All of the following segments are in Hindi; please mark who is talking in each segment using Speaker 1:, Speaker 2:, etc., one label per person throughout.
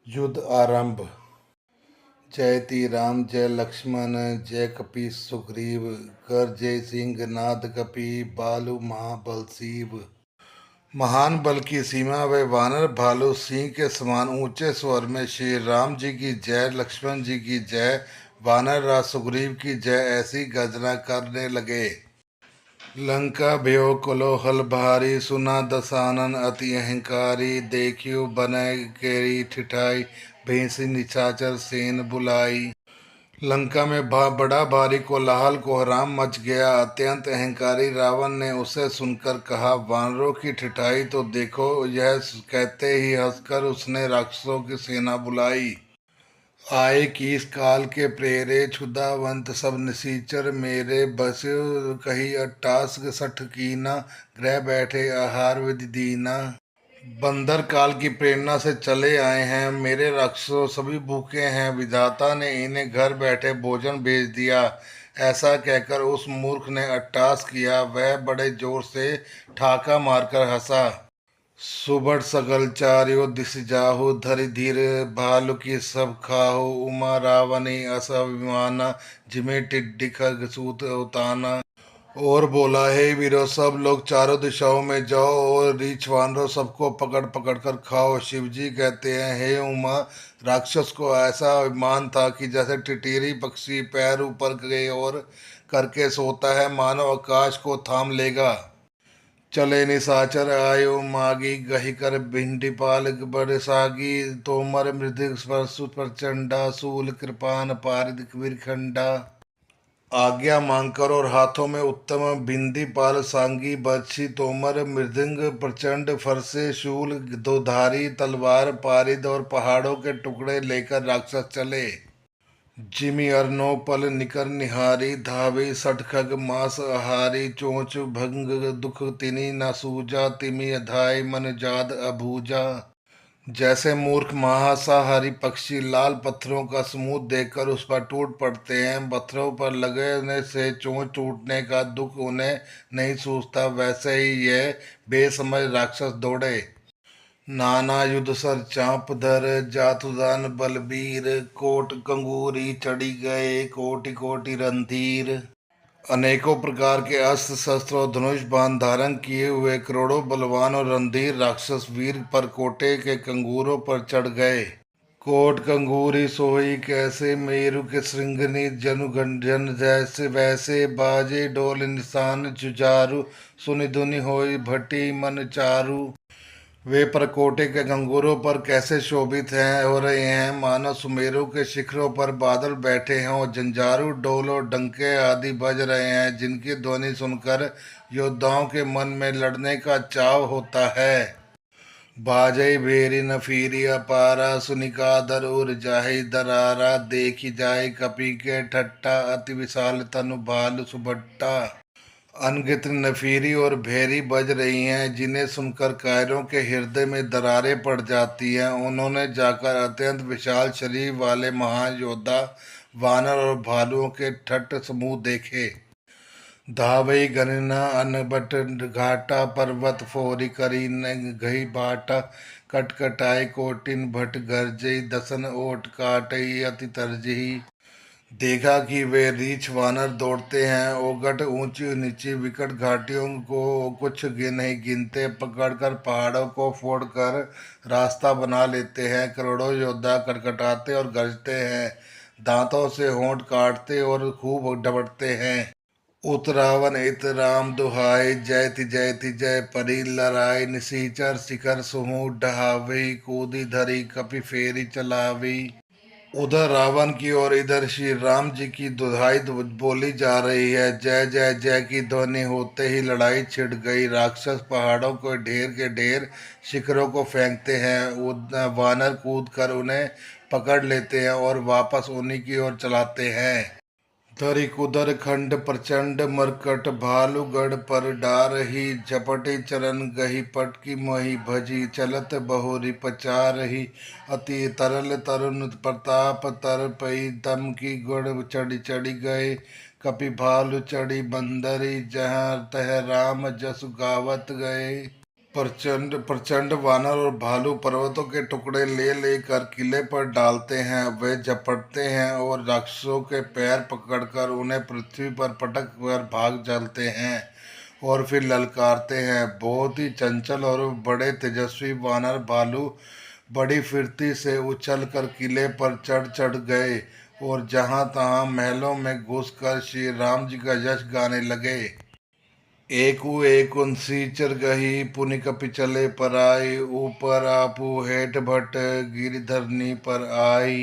Speaker 1: युद्ध आरंभ। जयति राम जय लक्ष्मण जय कपि सुग्रीव कर जय सिंह नाद कपि बालु महाबल शिव। महान बल की सीमा व वानर भालू सिंह के समान ऊंचे स्वर में श्री राम जी की जय, लक्ष्मण जी की जय, वानर राज सुग्रीव की जय ऐसी गर्जना करने लगे। लंका भयो कोलाहल भारी सुना दसानन अति अहंकारी देखियो बनय केरी ठिठाई भैंसी निशाचर सेन बुलाई। लंका में बड़ा भारी कोलाहल कोहराम मच गया। अत्यंत अहंकारी रावण ने उसे सुनकर कहा, वानरों की ठिठाई तो देखो। यह कहते ही हंसकर उसने राक्षसों की सेना बुलाई। आए कीस काल के प्रेरे क्षुधावंत सब निशाचर मेरे बस्यो कही अट्टास सठ कीना ग्रह बैठे आहार विधि दीना। बंदर काल की प्रेरणा से चले आए हैं, मेरे राक्षसों सभी भूखे हैं, विधाता ने इन्हें घर बैठे भोजन भेज दिया। ऐसा कहकर उस मूर्ख ने अट्टास किया। वह बड़े जोर से ठाका मारकर हंसा। सुबह सकल चार्यो दिस जाहु धरि धीर भालु की सब खाहु उमा रावणी असाभिमाना जिमे टिड्डिख सूत उताना। और बोला, हे वीरों सब लोग चारों दिशाओं में जाओ और रीछ वानरों सबको पकड़ पकड़ कर खाओ। शिवजी कहते हैं, हे उमा, राक्षस को ऐसा अभिमान था कि जैसे टिटीरी पक्षी पैर ऊपर गए और करके सोता है, मानो आकाश को थाम लेगा। चले निशाचर आयो मागी गही कर भिंडी पाल बरसागी तोमर मृदुक स्पर्शु प्रचंडा सूल कृपान पारिद विरखंडा। आज्ञा मांगकर और हाथों में उत्तम भिंदी पाल सांगी बरछी तोमर मृदंग प्रचंड फरसे शूल दोधारी तलवार पारिद और पहाड़ों के टुकड़े लेकर राक्षस चले। जिमि अरनो पल निकर निहारी धावे सटखग मास आहारी चोंच भंग दुख तिनि न सूजा तिमि अधाय मन जाद अभूजा। जैसे मूर्ख मांसाहारी पक्षी लाल पत्थरों का समूह देखकर उस पर टूट पड़ते हैं, पत्थरों पर लगने से चोंच टूटने का दुख उन्हें नहीं सूझता, वैसे ही यह बेसमझ राक्षस दौड़े। नाना युद्ध सर चाप धर जातुदान बलबीर कोट कंगूरी चढ़ी गए कोटि कोटि रणधीर। अनेकों प्रकार के अस्त्र शस्त्र और धनुष बाण धारण किए हुए करोड़ों बलवान और रणधीर राक्षस वीर पर कोटे के कंगूरों पर चढ़ गए। कोट कंगूरी सोई कैसे मेरु के श्रृंगनी जनु जन जैसे वैसे बाजे डोल निशान जुझारू सुनि धुनि होई भट्टी मन चारू। वे परकोटे के गंगूरों पर कैसे शोभित हैं हो रहे हैं, मानो सुमेरु के शिखरों पर बादल बैठे हों। जंजारू ढोल और डंके आदि बज रहे हैं, जिनकी ध्वनि सुनकर योद्धाओं के मन में लड़ने का चाव होता है। बाजई भेरी न फीरी अपारा सुनिका दर उर जाहि दरारा देखी जाए कपि के ठट्टा अति विशाल तनु भालु सुभट्टा। अनगिनत नफीरी और भेरी बज रही हैं, जिन्हें सुनकर कायरों के हृदय में दरारें पड़ जाती हैं। उन्होंने जाकर अत्यंत विशाल शरीर वाले महान योद्धा वानर और भालुओं के ठट्ट समूह देखे। धावई गणना अनबट घाटा पर्वत फोरी करी गही बाटा कटकटाई कोटिन भट गरजई दसन ओट काटई अति तरजही। देखा कि वे रीछ वानर दौड़ते हैं, ओगट ऊंची नीची विकट घाटियों को कुछ नहीं गिनते पकड़कर पहाड़ों को फोड़कर रास्ता बना लेते हैं। करोड़ों योद्धा कटकटाते और गरजते हैं, दांतों से होंठ काटते और खूब डबड़ते हैं। उत रावण इत राम दुहाई जयति जयति जय परी लड़ाई निसीचर शिखर सुहू डहावी कूदी धरी कपि फेरी चलावी। उधर रावण की और इधर श्री राम जी की दुहाई बोली जा रही है। जय जय जय की ध्वनि होते ही लड़ाई छिड़ गई। राक्षस पहाड़ों को ढेर के ढेर शिखरों को फेंकते हैं, वानर कूद कर उन्हें पकड़ लेते हैं और वापस उन्हीं की ओर चलाते हैं। धरि कुदर खंड प्रचंड मरकट भालुगढ़ पर डारही झपटी चरण गही पटकी मोहि भजी चलत बहुरी पचारही अति तरल तरुण प्रताप तर पई दम की गुड़ चढ़ी चढ़ी गए कपि भालु चढ़ी बंदरी जहाँ तह राम जसु गावत गए। प्रचंड प्रचंड वानर और भालू पर्वतों के टुकड़े ले लेकर किले पर डालते हैं। वे झपटते हैं और राक्षसों के पैर पकड़कर उन्हें पृथ्वी पर पटक कर भाग चलते हैं और फिर ललकारते हैं। बहुत ही चंचल और बड़े तेजस्वी वानर भालू बड़ी फुर्ती से उछल कर किले पर चढ़ चढ़ गए और जहां तहां महलों में घुसकर श्री राम जी का यश गाने लगे। एकू एकून सीचर गही पुनि कपि चले पराई, ऊपर आपू हेठ भट गिरधरनी पर आई।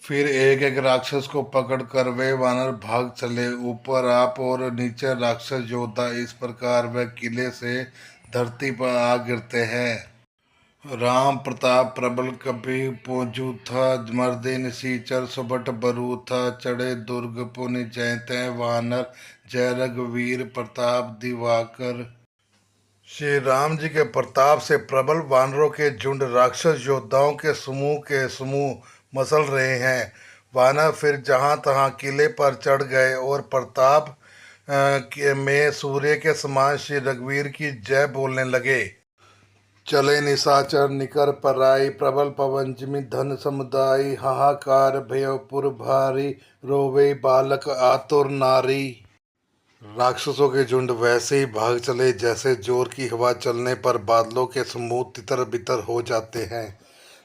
Speaker 1: फिर एक एक राक्षस को पकड़कर वे वानर भाग चले, ऊपर आप और नीचे राक्षस योद्धा। इस प्रकार वे किले से धरती पर आ गिरते हैं। राम प्रताप प्रबल कपि पोंछू था, मर्दे निसीचर सुबट बरू था। चढ़े दुर्ग पुनि जयते वानर, जय रघुवीर प्रताप दिवाकर। श्री राम जी के प्रताप से प्रबल वानरों के झुंड राक्षस योद्धाओं के समूह मसल रहे हैं। वानर फिर जहां तहां किले पर चढ़ गए और प्रताप में सूर्य के समान श्री रघुवीर की जय बोलने लगे। चले निशाचर निकर पराई, प्रबल पवन जिमि धन समुदाय। हाहाकार भयपुर भारी, रोवे बालक आतुर नारी। राक्षसों के झुंड वैसे ही भाग चले जैसे जोर की हवा चलने पर बादलों के समूह तितर बितर हो जाते हैं।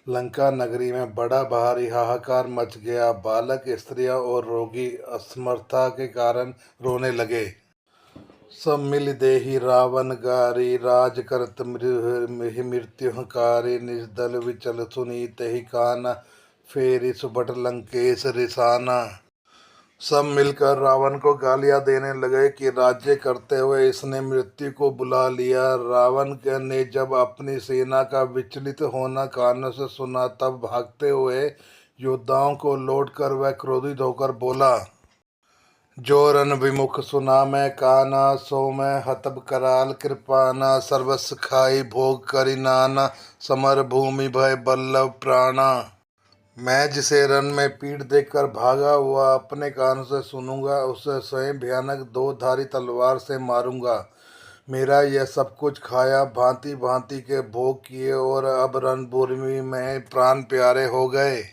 Speaker 1: लंका नगरी में बड़ा भारी हाहाकार मच गया। बालक, स्त्रियां और रोगी असमर्थता के कारण रोने लगे। सब मिल देहि रावण गारी, राज करत मृत्युहकारी। निज दल विचल सुनी तहि काना, फेरी सुबट लंकेश रिसाना। सब मिलकर रावण को गालियां देने लगे कि राज्य करते हुए इसने मृत्यु को बुला लिया। रावण ने जब अपनी सेना का विचलित होना कानों से सुना, तब भागते हुए योद्धाओं को लौटकर वह क्रोधित होकर बोला। जो रन विमुख सुना मैं काना, सो मैं हतब कराल कृपाना। सर्वस्व खाई भोग करि नाना, समर भूमि भय बल्लभ प्राणा। मैं जिसे रन में पीठ देकर भागा हुआ अपने कानों से सुनूंगा, उसे स्वयं भयानक दो धारी तलवार से मारूंगा। मेरा यह सब कुछ खाया, भांति भांति के भोग किए और अब रणभूमि में प्राण प्यारे हो गए।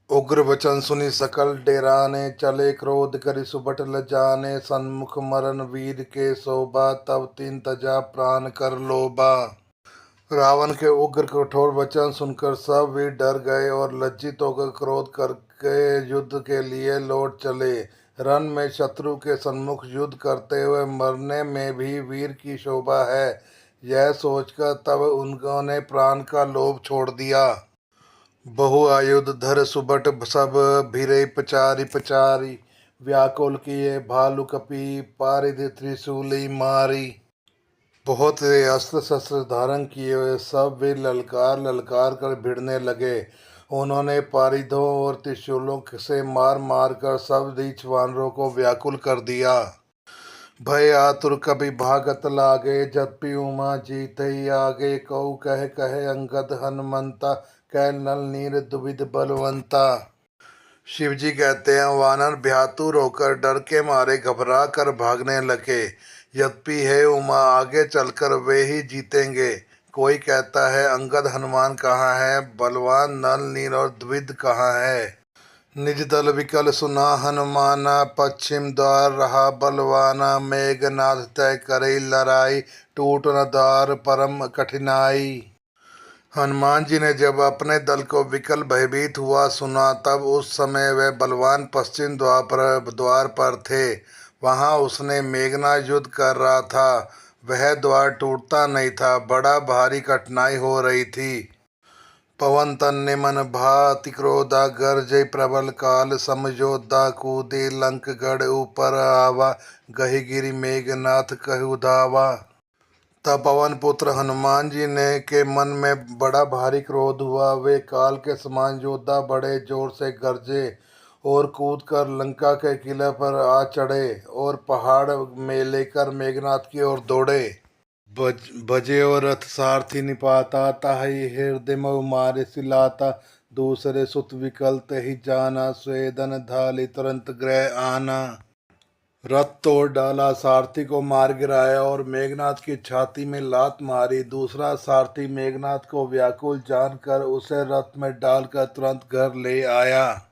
Speaker 1: उग्र वचन सुनी सकल डेराने, चले क्रोध करि सुबट लजाने। सन्मुख मरण वीर के शोभा, तब तीन तजा प्राण कर लोभा। रावण के उग्र कठोर वचन सुनकर सब वीर डर गए और लज्जित होकर क्रोध करके युद्ध के लिए लौट चले। रण में शत्रु के सन्मुख युद्ध करते हुए मरने में भी वीर की शोभा है, यह सोचकर तब उन्होंने प्राण का लोभ छोड़ दिया। बहुआयुध धर सुबट सब, भिरे पचारी पचारी। व्याकुल किए भालू कपि, पारिधि त्रिशूली मारी। बहुत से अस्त्र शस्त्र धारण किए हुए सब वे ललकार ललकार कर भिड़ने लगे। उन्होंने पारिधों और त्रिशूलों से मार मार कर सब रीछ वानरों को व्याकुल कर दिया। भय आतुर कभी भागत लागे, जपि उमा जीत ही आगे। कऊ कह कहे अंगद हनुमंता, कह नल नीर दुविध बलवंता। शिव जी कहते हैं, वानर भयातुर होकर डर के मारे घबरा कर भागने लगे। यद्यपि है उमा, आगे चलकर वे ही जीतेंगे। कोई कहता है अंगद हनुमान कहाँ है, बलवान नल नील और द्विध कहाँ है। निज दल विकल सुना हनुमाना, पश्चिम द्वार रहा बलवाना। मेघनाथ तय करे लड़ाई, टूट न द्वार परम कठिनाई। हनुमान जी ने जब अपने दल को विकल भयभीत हुआ सुना, तब उस समय वह बलवान पश्चिम द्वार पर थे। वहां उसने मेघनाथ युद्ध कर रहा था। वह द्वार टूटता नहीं था, बड़ा भारी कठिनाई हो रही थी। पवन तन्ने मन भाति क्रोधा, गरजय प्रबल काल समझोधा। कूदे लंक गढ़ ऊपर आवा, गही गिरि मेघनाथ कहु धावा। तब पवन पुत्र हनुमान जी ने के मन में बड़ा भारी क्रोध हुआ। वे काल के समान योद्धा बड़े जोर से गरजे और कूदकर लंका के किले पर आ चढ़े और पहाड़ में लेकर मेघनाथ की ओर दौड़े। भजे और रथ सारथी निपाता, ताहि हृदय मऊ मारे सिलाता। दूसरे सुत विकल तहि जाना, स्वेदन धाली तुरंत ग्रह आना। रथ तोड़ डाला, सारथी को मार गिराया और मेघनाथ की छाती में लात मारी। दूसरा सारथी मेघनाथ को व्याकुल जानकर उसे रथ में डालकर तुरंत घर ले आया।